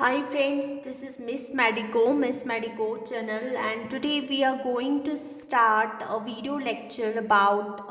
Hi friends, this is Miss Medico channel, and today we are going to start a video lecture about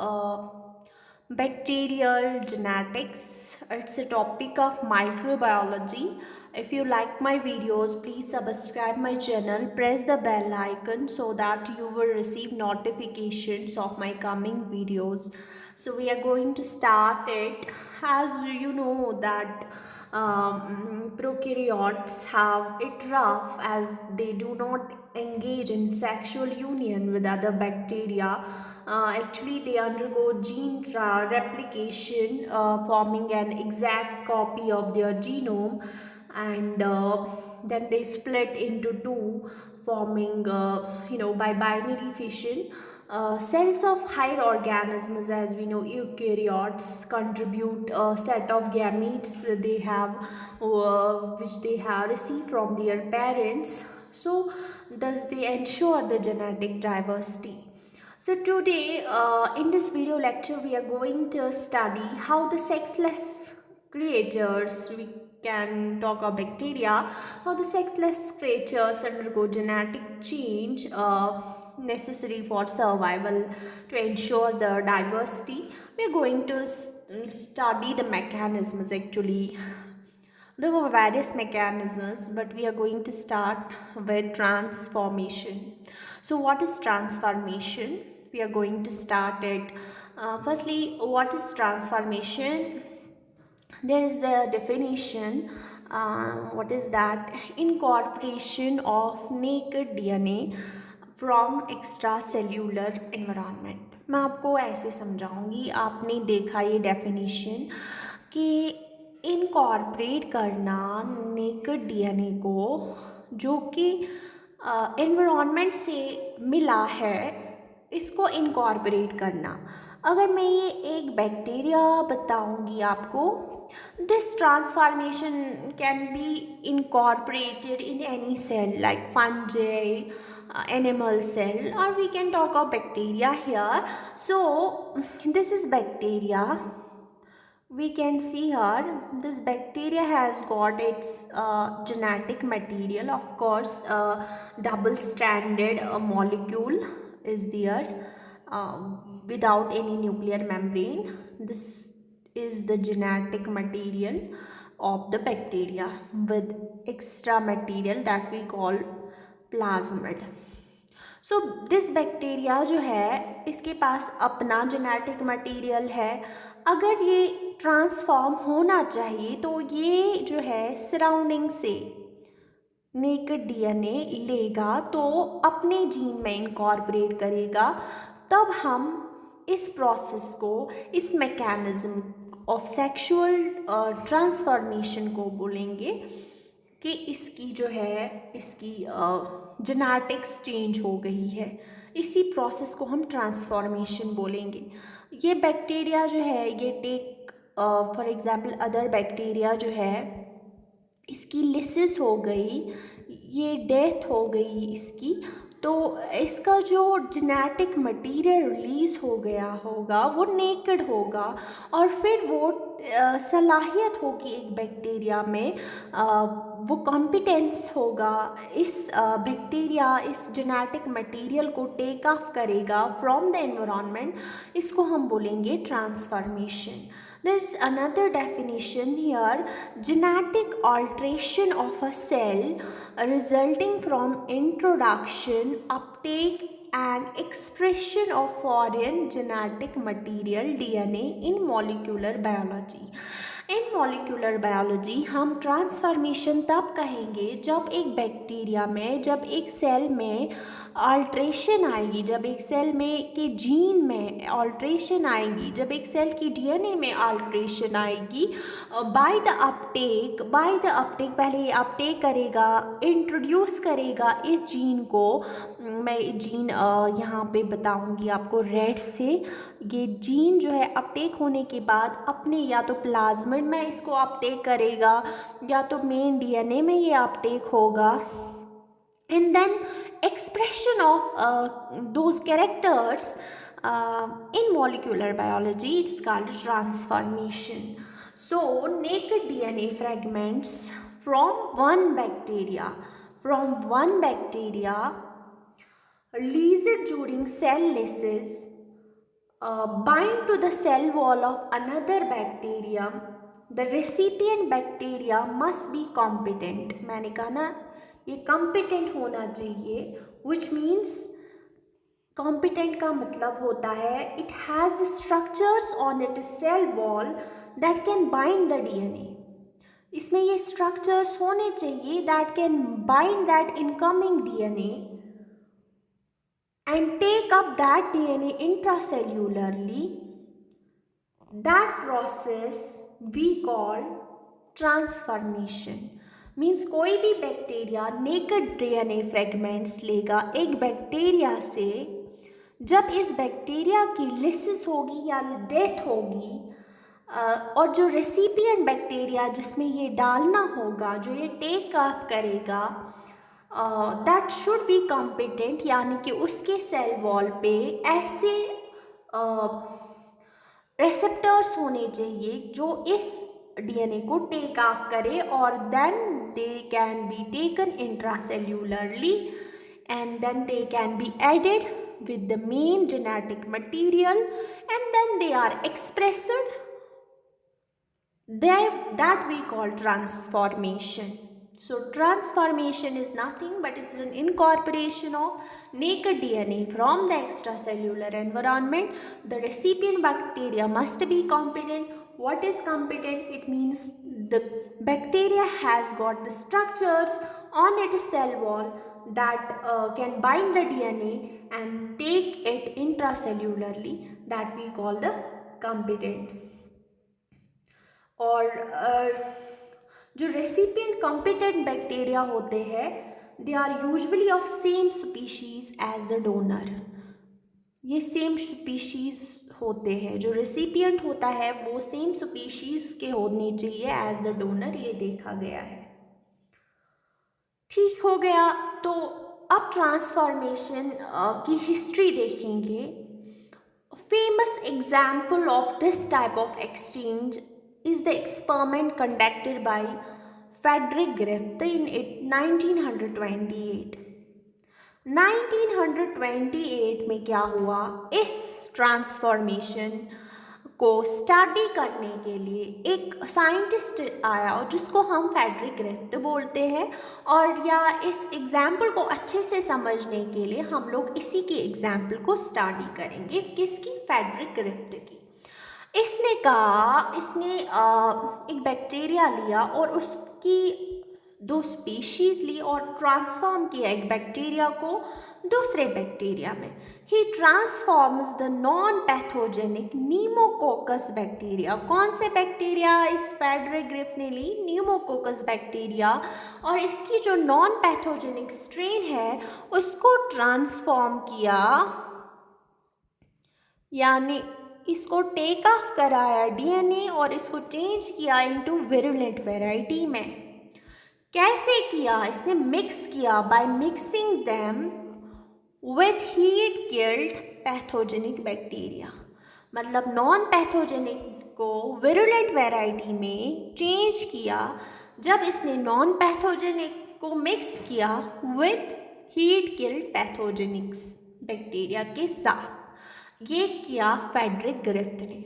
bacterial genetics. It's a topic of microbiology. If you like my videos, please subscribe my channel, press the bell icon so that you will receive notifications of my coming videos. So we are going to start it. As you know that prokaryotes have it rough as they do not engage in sexual union with other bacteria. Actually, they undergo gene replication, forming an exact copy of their genome, and then they split into two, forming, by binary fission. Cells of higher organisms, as we know, eukaryotes, contribute a set of gametes they have, which they have received from their parents. So, thus they ensure the genetic diversity. So today, in this video lecture, we are going to study how the sexless creatures, we can talk about bacteria, how the sexless creatures undergo genetic change necessary for survival to ensure the diversity. We are going to study the mechanisms actually. There were various mechanisms, but we are going to start with transformation. So, what is transformation? We are going to start it. Firstly, what is transformation? There is the definition. What is that? Incorporation of naked DNA from extracellular environment. मैं आपको ऐसे समझाऊंगी. आपने देखा ये definition कि incorporate करना naked DNA को जो कि एनवायरनमेंट से मिला है, इसको इनकॉर्पोरेट करना. अगर मैं ये एक बैक्टीरिया बताऊंगी आपको, this transformation can be incorporated in any cell like fungi, animal cell, or we can talk of bacteria here. So this is bacteria. We can see here this bacteria has got its genetic material. Of course, double stranded molecule is there without any nuclear membrane. This is the genetic material of the bacteria with extra material that we call plasmid. So this bacteria जो है, इसके पास अपना genetic material है. अगर ये transform होना चाहिए तो ये जो है सराउंडिंग से नेकेड डीएनए लेगा, तो अपने जीन में इनकॉर्पोरेट करेगा. तब हम इस प्रोसेस को, इस मैकेनिज्म ऑफ सेक्सुअल ट्रांसफॉर्मेशन को बोलेंगे कि इसकी जो है, इसकी जेनेटिक्स चेंज हो गई है. इसी प्रोसेस को हम ट्रांसफॉर्मेशन बोलेंगे. ये बैक्टीरिया जो है, ये take for example other bacteria जो है, इसकी लिसिस हो गई, ये डेथ हो गई इसकी, तो इसका जो जेनेटिक मटेरियल रिलीज हो गया होगा वो नेकेड होगा. और फिर वो सलाहियत होगी एक बैक्टीरिया में, वो कॉम्पिटेंस होगा, इस बैक्टीरिया इस जेनेटिक मटेरियल को टेक ऑफ करेगा फ्रॉम द एनवायरनमेंट. इसको हम बोलेंगे transformation. There's another definition here: genetic alteration of a cell resulting from introduction, uptake, and expression of foreign genetic material DNA in molecular biology. In molecular biology हम transformation तब कहेंगे जब एक bacteria में, जब एक सेल में अल्ट्रेशन आएगी, जब एक सेल में के जीन में अल्ट्रेशन आएगी, जब एक सेल की डीएनए में अल्ट्रेशन आएगी बाय द अपटेक. पहले ये अपटेक करेगा, इंट्रोड्यूस करेगा इस जीन को. मैं जीन यहाँ पे बताऊँगी आपको रेड से. ये जीन जो है अपटेक होने के बाद अपने या तो प्लाज्मिड में इसको अपटेक करेगा या तो मेन डीएनए में ये अपटेक होगा. And then expression of those characters in molecular biology, it's called transformation. So naked DNA fragments from one bacteria released during cell lysis bind to the cell wall of another bacterium, the recipient bacteria must be competent. मैंने कहा ना ये competent होना चाहिए, which means competent का मतलब होता है it has structures on its cell wall that can bind the DNA. इसमें ये structures होने चाहिए that can bind that incoming DNA and take up that DNA intracellularly. That process we call transformation. Means कोई भी bacteria naked DNA fragments लेगा एक bacteria से, जब इस बैक्टीरिया की लिसिस होगी या डेथ होगी और जो रेसिपिएंट बैक्टीरिया जिसमें ये डालना होगा, जो ये टेक अप करेगा, दैट शुड बी कॉम्पिटेंट, यानी कि उसके सेल वॉल पे ऐसे रेसेप्टर्स होने चाहिए जो इस डीएनए को टेक ऑफ करे और then they can be taken intracellularly and then they can be added with the main genetic material and then they are expressed, that we call transformation. So transformation is nothing but it's an incorporation of naked DNA from the extracellular environment. The recipient bacteria must be competent. What is competent? It means the bacteria has got the structures on its cell wall that can bind the DNA and take it intracellularly, that we call the competent. और जो recipient competent bacteria होते हैं they are usually of same species as the donor. ये same species होते हैं, जो recipient होता है वो सेम स्पीशीज के होने चाहिए एज द डोनर, ये देखा गया है. ठीक हो गया. तो अब ट्रांसफॉर्मेशन की हिस्ट्री देखेंगे. Famous example of this type of exchange is the experiment conducted by Frederick Griffith in 1928. 1928 में क्या हुआ, इस ट्रांसफॉर्मेशन को स्टडी करने के लिए एक साइंटिस्ट आया और जिसको हम फ्रेडरिक ग्रिफ्थ बोलते हैं. और या इस एग्जाम्पल को अच्छे से समझने के लिए हम लोग इसी की एग्जाम्पल को स्टडी करेंगे. किसकी? फ्रेडरिक ग्रिफ्थ की. इसने कहा, इसने एक बैक्टीरिया लिया और उसकी दो स्पीशीज़ ली और ट्रांसफॉर्म किया एक बैक्टीरिया को दूसरे बैक्टीरिया में. He transforms the non pathogenic pneumococcus bacteria. कौन से बैक्टीरिया इस फ्रेडरिक ग्रिफ्थ ने ली? Pneumococcus bacteria. और इसकी जो नॉन पैथोजेनिक स्ट्रेन है उसको ट्रांसफॉर्म किया, यानी इसको टेक ऑफ कराया डीएनए और इसको चेंज किया इनटू विरुलेंट वैरायटी में. कैसे किया? इसने मिक्स किया by mixing them with heat killed pathogenic bacteria. मतलब नॉन पैथोजेनिक को विरुलेंट वैरायटी में चेंज किया जब इसने नॉन पैथोजेनिक को मिक्स किया with heat killed pathogenic bacteria के साथ. ये किया फ्रेडरिक ग्रिफ्थ ने.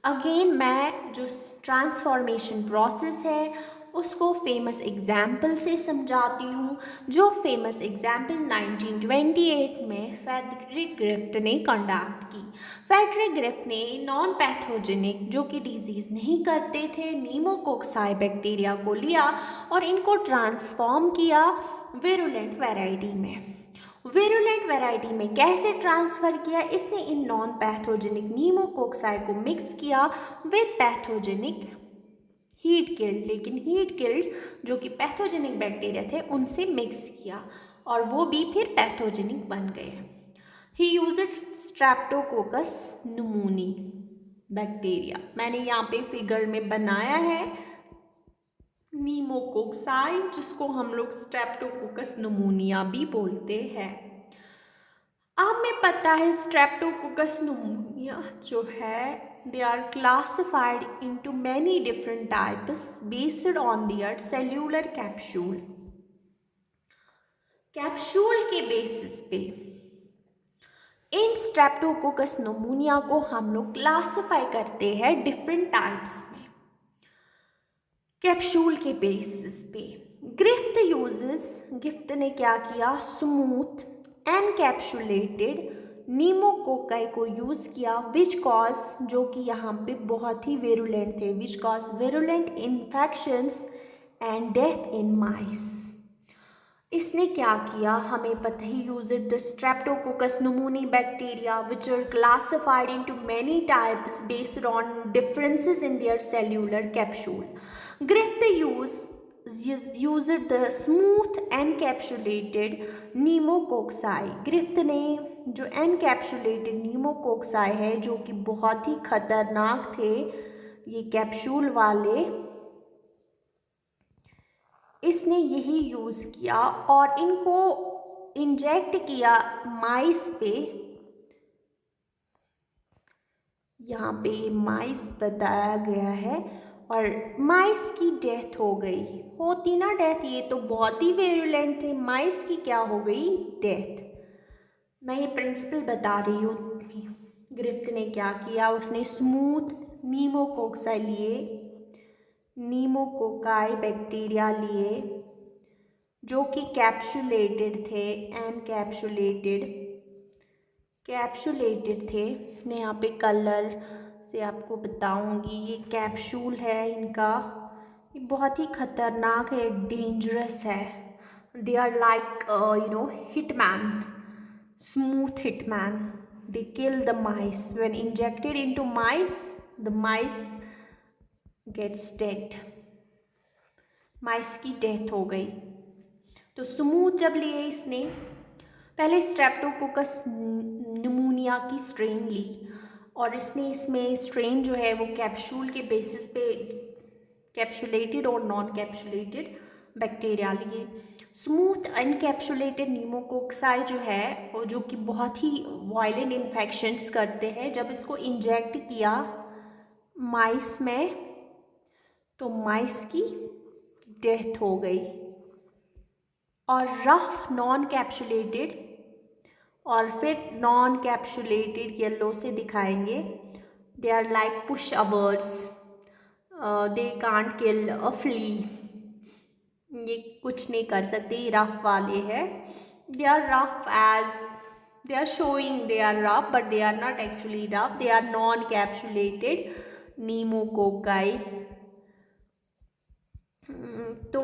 अगेन मैं जो ट्रांसफॉर्मेशन प्रोसेस है उसको फेमस एग्जाम्पल से समझाती हूँ. जो फेमस एग्जाम्पल 1928 में फ्रेडरिक ग्रिफ्थ ने कंडक्ट की. फ्रेडरिक ग्रिफ्थ ने नॉन पैथोजेनिक जो कि डिजीज़ नहीं करते थे नीमोकोक्साई बैक्टीरिया को लिया और इनको ट्रांसफॉर्म किया विरुलेंट वैरायटी में. विरुलेंट वैरायटी में कैसे ट्रांसफ़र किया? इसने इन नॉन पैथोजेनिक नीमोकोक्साई को मिक्स किया विद पैथोजेनिक हीट किल्ड, लेकिन हीट किल्ड जो कि पैथोजेनिक बैक्टीरिया थे उनसे मिक्स किया और वो भी फिर पैथोजेनिक बन गए. ही यूज्ड स्ट्रेप्टोकोकस न्यूमोनी बैक्टीरिया. मैंने यहाँ पे फिगर में बनाया है नीमोकोक्साई, जिसको हम लोग स्ट्रेप्टोकोकस न्यूमोनिया भी बोलते हैं. अब हमें पता है स्ट्रेप्टोकोकस न्यूमोनिया जो है they are classified into many different types based on their cellular capsule. Capsule के बेसिस पे इन स्ट्रेप्टोकोकस नमूनिया को हम लोग क्लासिफाई करते हैं डिफरेंट टाइप्स में कैप्सूल के बेसिस पे। गिफ्ट ने क्या किया, स्मूथ एनकैप्सुलेटेड नीमोकोकाई को यूज़ किया विच कॉज, जो कि यहाँ पे बहुत ही वेरुलेंट थे, which cause virulent infections and death in mice. इसने क्या किया, हमें पता ही, use it the streptococcus pneumoniae bacteria which are classified into many types based on differences in their cellular capsule. Griffith used the smooth encapsulated pneumococci। Griffith ने जो encapsulated pneumococci है, जो कि बहुत ही खतरनाक थे ये कैप्सूल वाले, इसने यही यूज़ किया और इनको इंजेक्ट किया माइस पे। यहाँ पे माइस बताया गया है और माइस की डेथ हो गई। होती ना डेथ, ये तो बहुत ही वेरुलेंट थे, माइस की क्या हो गई, डेथ। मैं ये प्रिंसिपल बता रही हूँ। ग्रिफ्ट ने क्या किया, उसने स्मूथ नीमोकोकाई लिए, नीमोकोकाई बैक्टीरिया लिए जो कि कैप्सुलेटेड थे, कैप्सुलेटेड थे। मैं यहाँ पे कलर से आपको बताऊंगी, ये कैप्सूल है इनका, ये बहुत ही खतरनाक है, डेंजरस है। They are like hitman, smooth hitman. They kill the mice when injected into mice, the mice gets dead, mice की डेथ हो गई। तो स्मूथ जब लिए इसने, पहले स्ट्रेप्टोकोकस निमोनिया की स्ट्रेन ली और इसने इसमें स्ट्रेन जो है वो कैप्सूल के बेसिस पे कैप्सुलेटेड और नॉन कैप्सुलेटेड बैक्टीरिया लिए। स्मूथ अनकैप्सुलेटेड न्यूमोकोक्साई जो है, और जो कि बहुत ही वायलेंट इन्फेक्शंस करते हैं, जब इसको इंजेक्ट किया माइस में तो माइस की डेथ हो गई। और रफ नॉन कैप्सुलेटेड, और फिर नॉन कैप्सुलेटेड येलो से दिखाएंगे, दे are like push hours, they can't kill a flee, ये कुछ नहीं कर सकते, ये रफ वाले हैं। They are rough as they are showing they are rough but they are not actually rough, they are non capsulated नीमोकोकाई। तो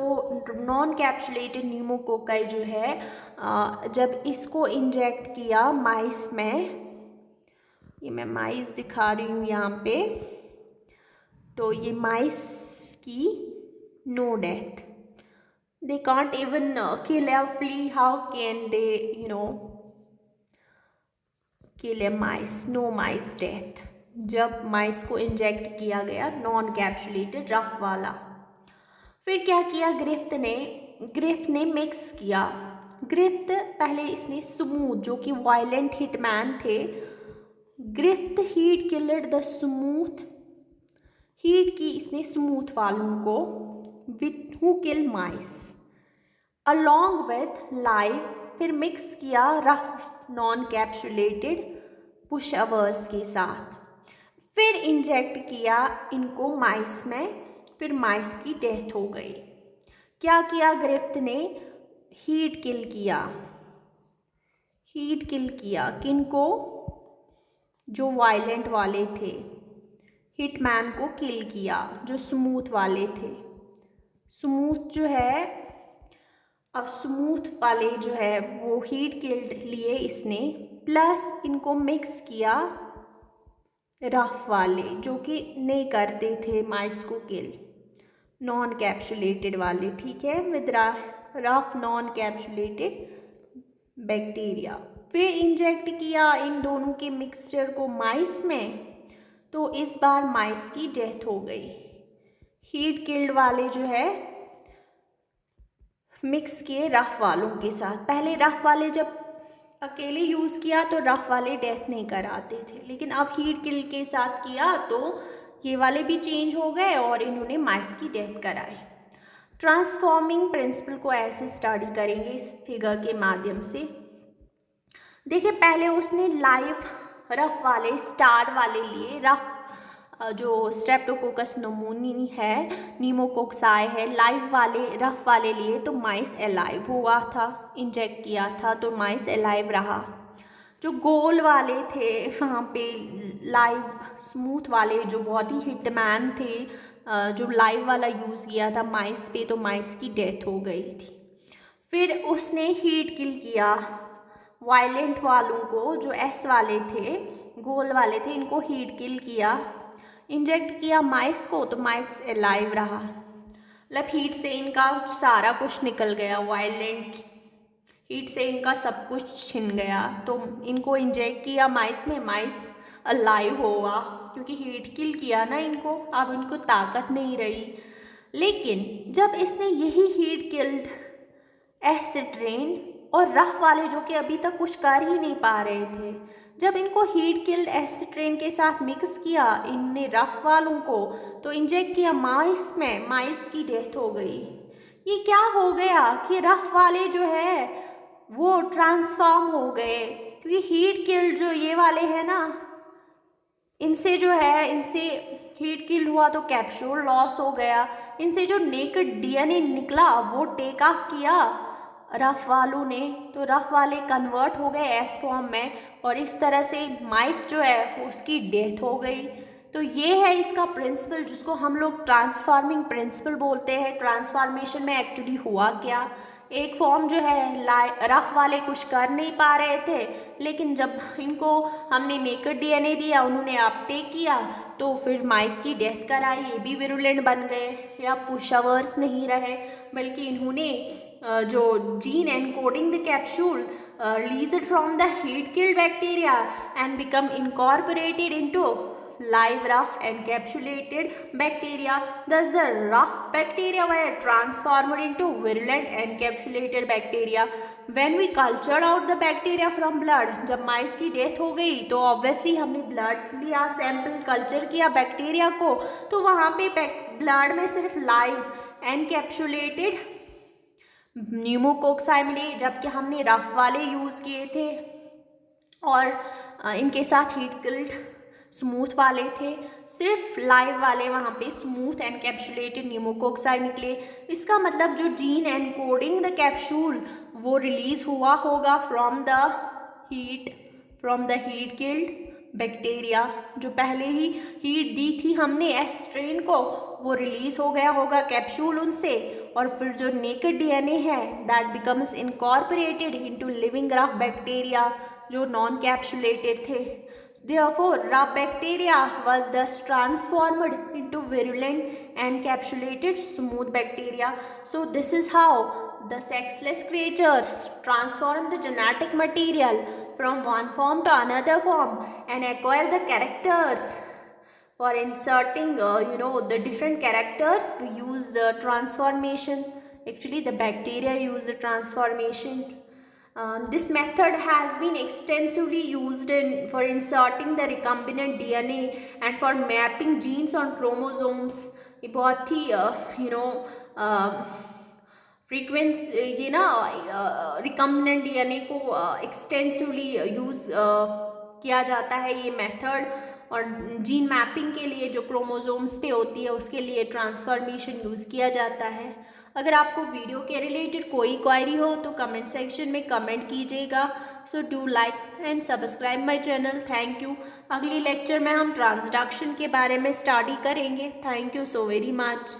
नॉन कैप्सुलेटेड न्यूमोकोकाई जो है, जब इसको इंजेक्ट किया माइस में, ये मैं माइस दिखा रही हूँ यहाँ पे, तो ये माइस की no death, they can't even kill a flea, how can they kill a mice, no mice death. जब माइस को इंजेक्ट किया गया नॉन कैप्सुलेटेड रफ वाला। फिर क्या किया ग्रिफ्ट ने मिक्स किया। ग्रिफ्ट पहले इसने स्मूथ, जो कि वायलेंट हिटमैन थे, Griffith heat killed the smooth, heat की इसने स्मूथ वालों को with who kill mice along with live. फिर मिक्स किया rough non capsulated pushovers के साथ, फिर इंजेक्ट किया इनको माइस में, फिर माइस की डेथ हो गई। क्या किया ग्रिफ्ट ने, हीट किल किया किनको, जो वायलेंट वाले थे, हिटमैन को किल किया जो स्मूथ वाले थे। स्मूथ जो है, अब स्मूथ वाले जो है वो हीट किल्ड लिए इसने, प्लस इनको मिक्स किया रफ वाले, जो कि नहीं करते थे माइस को किल, नॉन कैप्सुलेटेड वाले, ठीक है, with rough non capsulated bacteria. फिर इंजेक्ट किया इन दोनों के मिक्सचर को माइस में, तो इस बार माइस की डेथ हो गई। हीट किल्ड वाले जो है मिक्स किए रफ वालों के साथ। पहले रफ वाले जब अकेले यूज़ किया तो रफ वाले डेथ नहीं कराते थे, लेकिन अब हीट किल के साथ किया तो ये वाले भी चेंज हो गए और इन्होंने माइस की डेथ कराई। ट्रांसफॉर्मिंग प्रिंसिपल को ऐसे स्टडी करेंगे इस फिगर के माध्यम से। देखिए पहले उसने लाइव रफ वाले स्टार वाले लिए, रफ जो स्ट्रेप्टोकोकस नमूनी है, नीमोकोक्साई है, लाइव वाले रफ वाले लिए तो माइस एलाइव हुआ था, इंजेक्ट किया था तो माइस एलाइव रहा। जो गोल वाले थे वहाँ पे लाइव स्मूथ वाले जो बॉडी हिटमैन थे, जो लाइव वाला यूज़ किया था माइस पे तो माइस की डेथ हो गई थी। फिर उसने हीट किल किया वायलेंट वालों को, जो एस वाले थे गोल वाले थे, इनको हीट किल किया, इंजेक्ट किया माइस को तो माइस एलाइव रहा। मतलब हीट से इनका सारा कुछ निकल गया, वायलेंट हीट से इनका सब कुछ छिन गया, तो इनको इंजेक्ट किया माइस में, माइस अलाइव हुआ क्योंकि हीट किल किया ना इनको, अब इनको ताकत नहीं रही। लेकिन जब इसने यही हीट किल्ड एसिट्रेन और रफ वाले जो कि अभी तक कुछ कर ही नहीं पा रहे थे, जब इनको हीट किल्ड एसिट्रेन के साथ मिक्स किया इनने रफ वालों को, तो इंजेक्ट किया माइस में, माइस की डेथ हो गई। ये क्या हो गया कि रफ वाले जो है वो ट्रांसफॉर्म हो गए, क्योंकि हीट किल्ड जो ये वाले हैं ना, इनसे जो है, इनसे हीट किल हुआ तो कैप्सूल लॉस हो गया, इनसे जो नेकेड डीएनए निकला वो टेक ऑफ किया रफ वालों ने, तो रफ वाले कन्वर्ट हो गए एस फॉर्म में और इस तरह से माइस जो है उसकी डेथ हो गई। तो ये है इसका प्रिंसिपल जिसको हम लोग ट्रांसफॉर्मिंग प्रिंसिपल बोलते हैं। ट्रांसफॉर्मेशन में एक्चुअली हुआ क्या, एक फॉर्म जो है रफ वाले कुछ कर नहीं पा रहे थे, लेकिन जब इनको हमने नेकेड डीएनए दिया उन्होंने अपटेक किया तो फिर माइस की डेथ कराई, ये भी विरुलेंट बन गए या पुशअवर्स नहीं रहे, बल्कि इन्होंने जो gene encoding the capsule released from the heat killed bacteria and become incorporated into live rough encapsulated bacteria. Thus the rough bacteria were transformed into virulent encapsulated bacteria. When we cultured out the bacteria from blood, जब माइस की death हो गई तो obviously हमने blood लिया, sample culture किया bacteria को, तो वहाँ पे ब्लड में सिर्फ लाइव एनकैप्सुलेटेड न्यूमोकोक्साई मिले, जबकि हमने रफ वाले यूज़ किए थे और इनके साथ हीट किल्ड स्मूथ वाले थे, सिर्फ लाइव वाले वहाँ पे स्मूथ एनकैप्सुलेटेड न्यूमोकोक्साई निकले। इसका मतलब जो जीन एनकोडिंग द कैप्सूल वो रिलीज हुआ होगा from the heat killed bacteria, जो पहले ही हीट दी थी हमने एस स्ट्रेन को, वो रिलीज हो गया होगा कैप्सूल उनसे, और फिर जो नेकेड डीएनए है that becomes incorporated into living rough bacteria जो नॉन कैप्सुलेटेड थे। Therefore, rough bacteria was thus transformed into virulent encapsulated smooth bacteria. So this is how the sexless creatures transform the genetic material from one form to another form and acquire the characters. For inserting, the different characters, we use the transformation. Actually, the bacteria use the transformation. This method has been extensively used for inserting the recombinant DNA and for mapping genes on chromosomes. ये बहुत ही frequency ये ना recombinant DNA को extensively use किया जाता है ये method, और जीन मैपिंग के लिए जो क्रोमोसोम्स पे होती है उसके लिए ट्रांसफॉर्मेशन यूज़ किया जाता है। अगर आपको वीडियो के रिलेटेड कोई क्वायरी हो तो कमेंट सेक्शन में कमेंट कीजिएगा। So do like and subscribe my channel. Thank you. अगली लेक्चर में हम ट्रांसडक्शन के बारे में स्टडी करेंगे। Thank you so very much.